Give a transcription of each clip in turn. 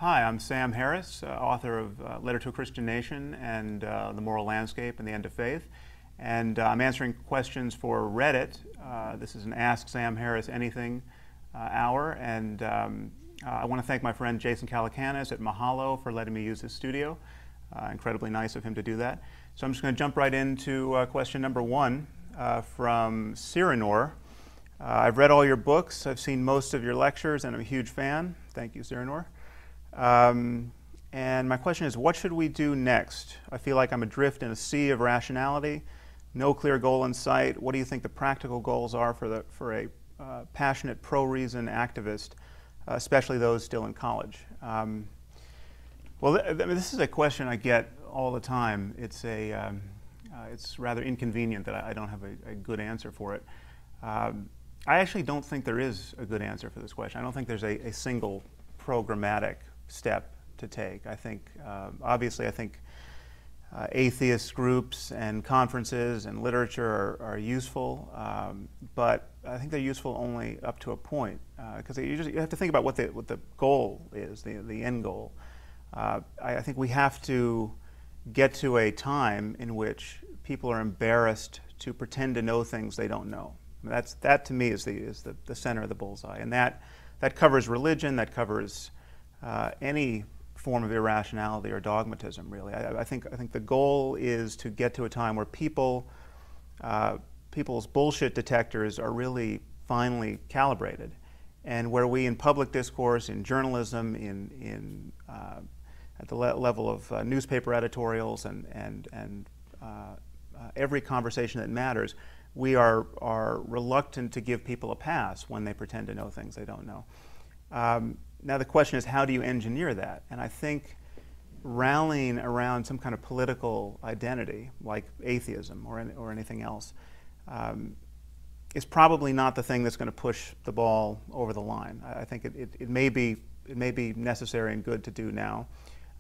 Hi, I'm Sam Harris, author of Letter to a Christian Nation and The Moral Landscape and the End of Faith. And I'm answering questions for Reddit. This is an Ask Sam Harris Anything hour. And I want to thank my friend Jason Calacanis at Mahalo for letting me use his studio. Incredibly nice of him to do that. So I'm just going to jump right into question number one from Cyranor. I've read all your books, I've seen most of your lectures, and I'm a huge fan. Thank you, Cyranor. And my question is, what should we do next? I feel like I'm adrift in a sea of rationality, no clear goal in sight. What do you think the practical goals are for a passionate pro-reason activist, especially those still in college? Well, this is a question I get all the time. It's rather inconvenient that I don't have a good answer for it. I actually don't think there is a good answer for this question. I don't think there's a single programmatic step to take. I think, obviously, I think atheist groups and conferences and literature are useful, but I think they're useful only up to a point, because you have to think about what the goal is, the end goal. I think we have to get to a time in which people are embarrassed to pretend to know things they don't know. That to me is the center of the bullseye, and that covers religion, that covers any form of irrationality or dogmatism. Really, I think the goal is to get to a time where people's bullshit detectors are really finely calibrated, and where we in public discourse, in journalism, at the level of newspaper editorials and every conversation that matters, we are reluctant to give people a pass when they pretend to know things they don't know. Now the question is, how do you engineer that? And I think rallying around some kind of political identity, like atheism or anything else, is probably not the thing that's going to push the ball over the line. I think it may be necessary and good to do now.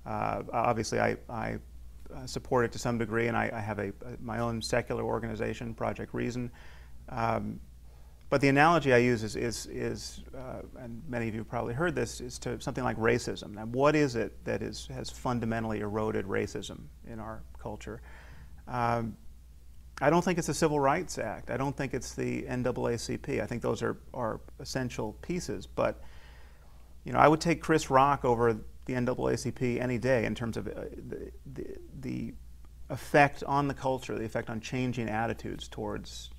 Obviously, I support it to some degree, and I have my own secular organization, Project Reason. But the analogy I use is and many of you have probably heard this, is to something like racism. Now, what is it that has fundamentally eroded racism in our culture? I don't think it's the Civil Rights Act. I don't think it's the NAACP. I think those are essential pieces. But I would take Chris Rock over the NAACP any day in terms of the effect on the culture, the effect on changing attitudes towards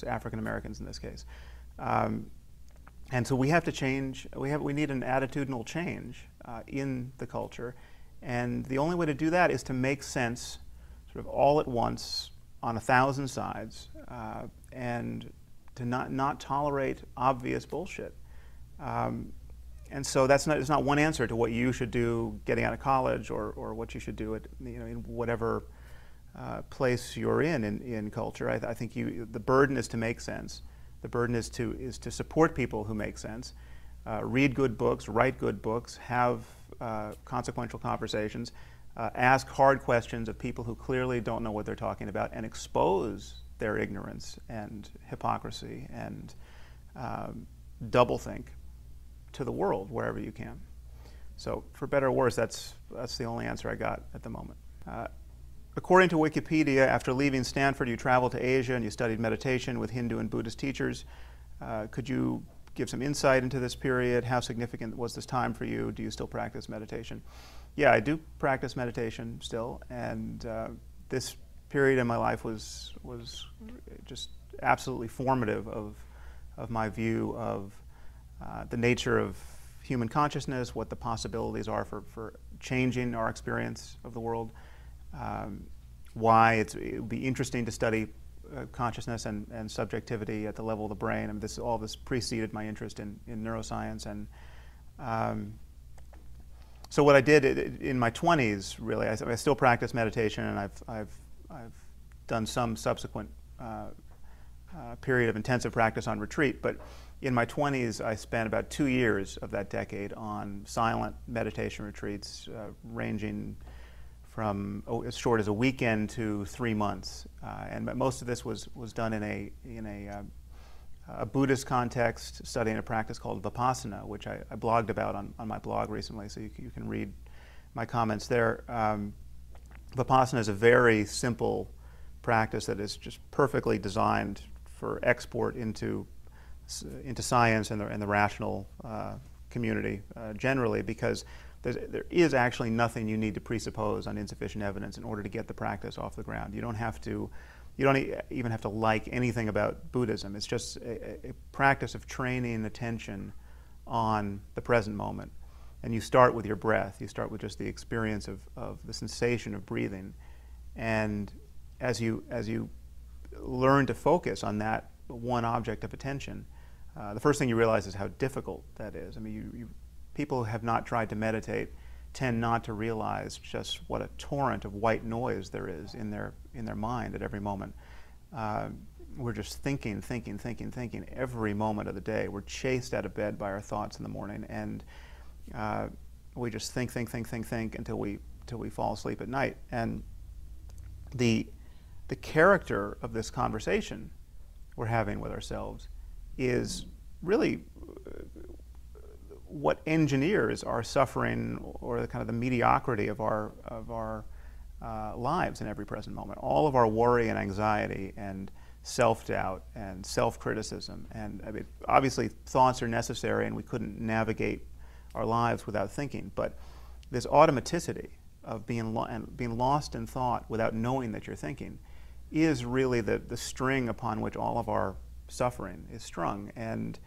African Americans in this case. And so we have to change. We need an attitudinal change in the culture, and the only way to do that is to make sense, sort of all at once, on 1,000 sides, and to not tolerate obvious bullshit. And so it's not one answer to what you should do getting out of college, or what you should do in whatever place you're in culture. I think the burden is to make sense. The burden is to support people who make sense, read good books, write good books, have consequential conversations, ask hard questions of people who clearly don't know what they're talking about, and expose their ignorance and hypocrisy and doublethink to the world wherever you can. So, for better or worse, that's the only answer I got at the moment. According to Wikipedia, after leaving Stanford, you traveled to Asia and you studied meditation with Hindu and Buddhist teachers. Could you give some insight into this period? How significant was this time for you? Do you still practice meditation? Yeah, I do practice meditation still, and this period in my life was just absolutely formative of my view of the nature of human consciousness, what the possibilities are for changing our experience of the world, why it would be interesting to study consciousness and subjectivity at the level of the brain. I mean, all this preceded my interest in neuroscience. And so what I did in my 20s, really, I still practice meditation, and I've done some subsequent period of intensive practice on retreat. But in my 20s, I spent about 2 years of that decade on silent meditation retreats, ranging from as short as a weekend to 3 months, and most of this was done in a a Buddhist context, studying a practice called Vipassana, which I blogged about on my blog recently, so you can read my comments there. Vipassana is a very simple practice that is just perfectly designed for export into science and the rational community generally, because there is actually nothing you need to presuppose on insufficient evidence in order to get the practice off the ground. You don't even have to like anything about Buddhism. It's just a practice of training attention on the present moment. And you start with your breath. You start with just the experience of the sensation of breathing. And as you learn to focus on that one object of attention, the first thing you realize is how difficult that is. I mean, people who have not tried to meditate tend not to realize just what a torrent of white noise there is in their mind at every moment. We're just thinking every moment of the day. We're chased out of bed by our thoughts in the morning, and we just think until we fall asleep at night. And the character of this conversation we're having with ourselves is really what engineers our suffering, or the kind of the mediocrity of our lives in every present moment. All of our worry and anxiety and self-doubt and self-criticism, and I mean, obviously thoughts are necessary, and we couldn't navigate our lives without thinking. But this automaticity of being lost in thought without knowing that you're thinking is really the string upon which all of our suffering is strung. And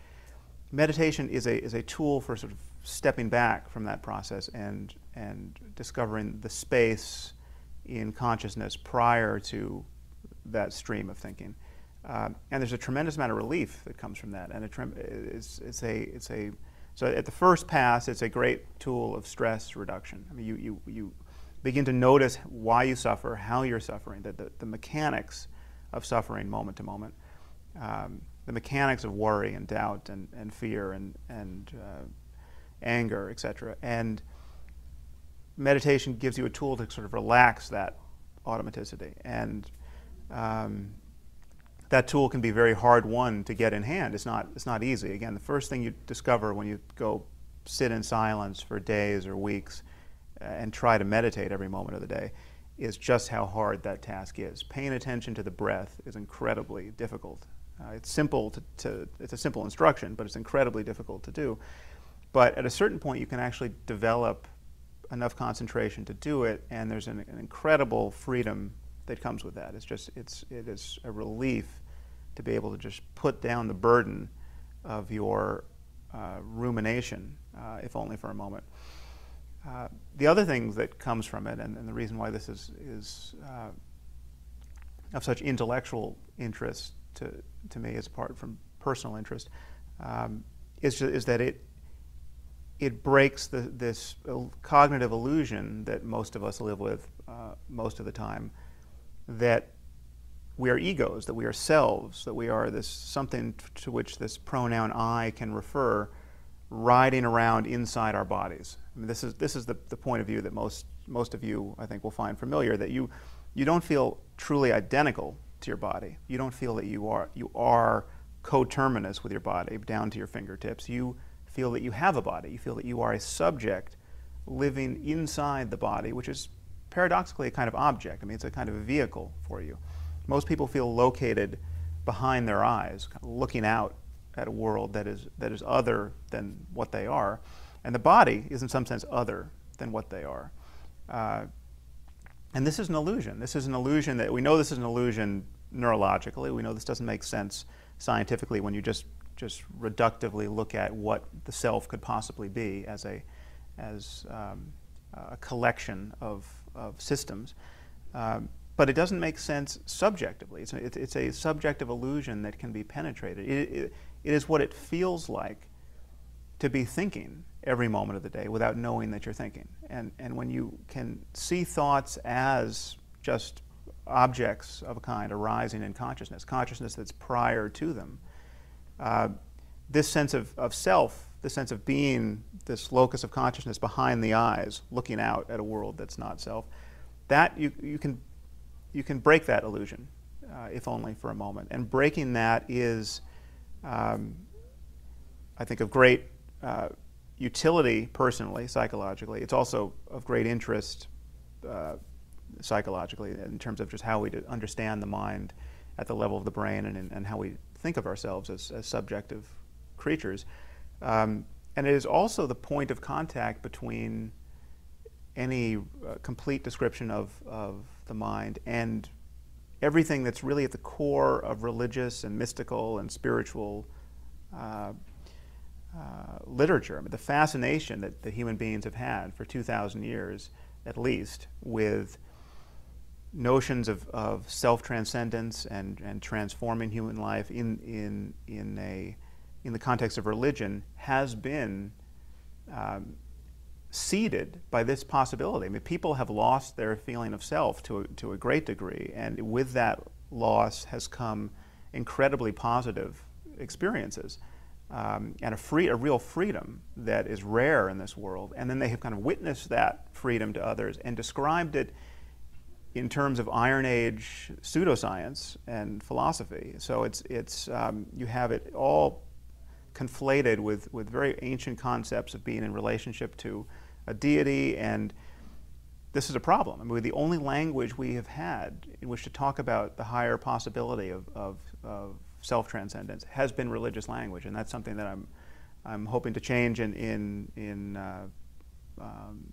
meditation is a tool for sort of stepping back from that process and discovering the space in consciousness prior to that stream of thinking. And there's a tremendous amount of relief that comes from that. And so at the first pass, it's a great tool of stress reduction. I mean, you begin to notice why you suffer, how you're suffering, the mechanics of suffering moment to moment. The mechanics of worry and doubt and fear and anger, etc. And meditation gives you a tool to sort of relax that automaticity. And that tool can be very hard won to get in hand. It's not easy. Again, the first thing you discover when you go sit in silence for days or weeks and try to meditate every moment of the day is just how hard that task is. Paying attention to the breath is incredibly difficult. It's simple it's a simple instruction, but it's incredibly difficult to do. But at a certain point, you can actually develop enough concentration to do it, and there's an incredible freedom that comes with that. It is a relief to be able to just put down the burden of your rumination, if only for a moment. The other thing that comes from it, and the reason why this is of such intellectual interest to me, as apart from personal interest, is that it breaks this cognitive illusion that most of us live with most of the time, that we are egos, that we are selves, that we are this something to which this pronoun I can refer, riding around inside our bodies. I mean, this is the point of view that most of you, I think, will find familiar, that you don't feel truly identical to your body. You don't feel that you are coterminous with your body down to your fingertips. You feel that you have a body. You feel that you are a subject living inside the body, which is paradoxically a kind of object. I mean, it's a kind of a vehicle for you. Most people feel located behind their eyes, kind of looking out at a world that is other than what they are, and the body is in some sense other than what they are. And this is an illusion. This is an illusion that we know this is an illusion neurologically. We know this doesn't make sense scientifically when you just reductively look at what the self could possibly be as a collection of systems. But it doesn't make sense subjectively. It's a subjective illusion that can be penetrated. It is what it feels like to be thinking every moment of the day without knowing that you're thinking. And when you can see thoughts as just objects of a kind arising in consciousness that's prior to them, this sense of self, this sense of being this locus of consciousness behind the eyes, looking out at a world that's not self, that you can break that illusion, if only for a moment. And breaking that is um, I think, of great utility personally, psychologically. It's also of great interest psychologically in terms of just how we understand the mind at the level of the brain and how we think of ourselves as subjective creatures. And it is also the point of contact between any complete description of the mind and everything that's really at the core of religious and mystical and spiritual literature. I mean, the fascination that human beings have had for 2,000 years, at least, with notions of self-transcendence and transforming human life in the context of religion has been seeded by this possibility. I mean, people have lost their feeling of self to a great degree, and with that loss has come incredibly positive experiences and a real freedom that is rare in this world. And then they have kind of witnessed that freedom to others and described it in terms of Iron Age pseudoscience and philosophy. So you have it all conflated with very ancient concepts of being in relationship to a deity, and this is a problem. I mean, the only language we have had in which to talk about the higher possibility of self-transcendence has been religious language, and that's something that I'm hoping to change in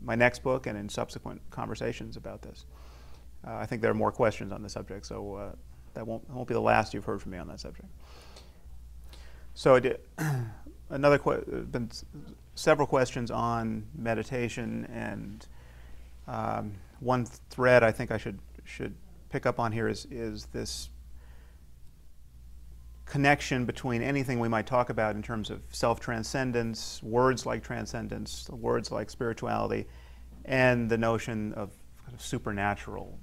my next book and in subsequent conversations about this. I think there are more questions on the subject, so that won't be the last you've heard from me on that subject. So been several questions on meditation, and one thread I think I should pick up on here is this connection between anything we might talk about in terms of self-transcendence, words like transcendence, words like spirituality, and the notion of kind of supernatural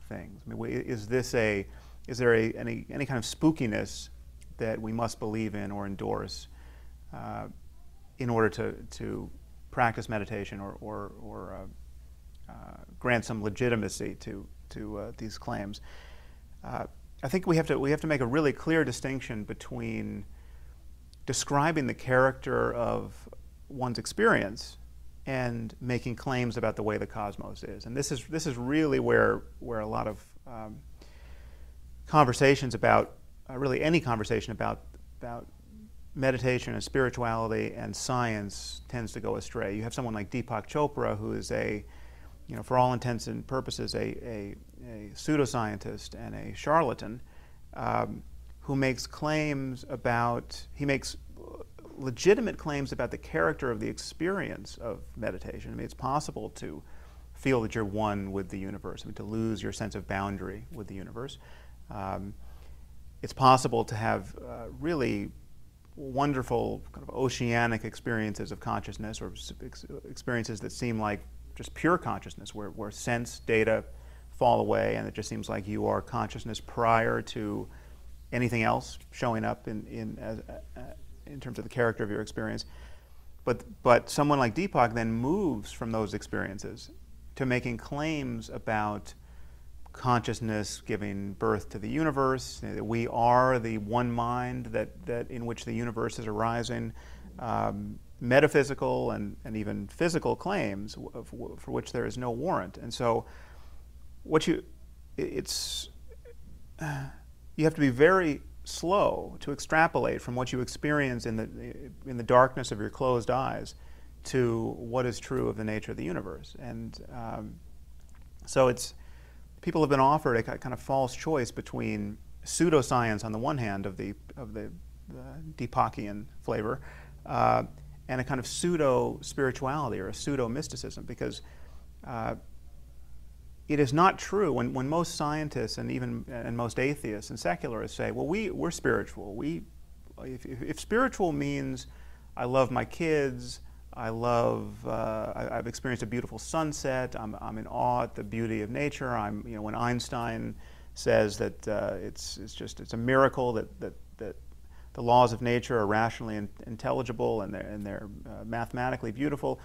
things. I mean, is there any kind of spookiness that we must believe in or endorse in order to practice meditation or grant some legitimacy to these claims? I think we have to make a really clear distinction between describing the character of one's experience and making claims about the way the cosmos is. And this is really where a lot of conversations about really any conversation about meditation and spirituality and science tends to go astray. You have someone like Deepak Chopra, who is for all intents and purposes, a pseudoscientist and a charlatan, who makes legitimate claims about the character of the experience of meditation. I mean, it's possible to feel that you're one with the universe, I mean, to lose your sense of boundary with the universe. It's possible to have really wonderful kind of oceanic experiences of consciousness, or experiences that seem like just pure consciousness, where sense data fall away and it just seems like you are consciousness prior to anything else showing up in terms of the character of your experience. But someone like Deepak then moves from those experiences to making claims about consciousness giving birth to the universe, that we are the one mind that in which the universe is arising, metaphysical and even physical claims for which there is no warrant. And so you have to be very slow to extrapolate from what you experience in the darkness of your closed eyes to what is true of the nature of the universe. And so people have been offered a kind of false choice between pseudoscience on the one hand of the Deepakian flavor, and a kind of pseudo-spirituality or a pseudo-mysticism, because it is not true when most scientists and most atheists and secularists say, well, we're spiritual. If spiritual means I love my kids, I've experienced a beautiful sunset, I'm in awe at the beauty of nature. When Einstein says that it's a miracle that the laws of nature are rationally intelligible and they're mathematically beautiful.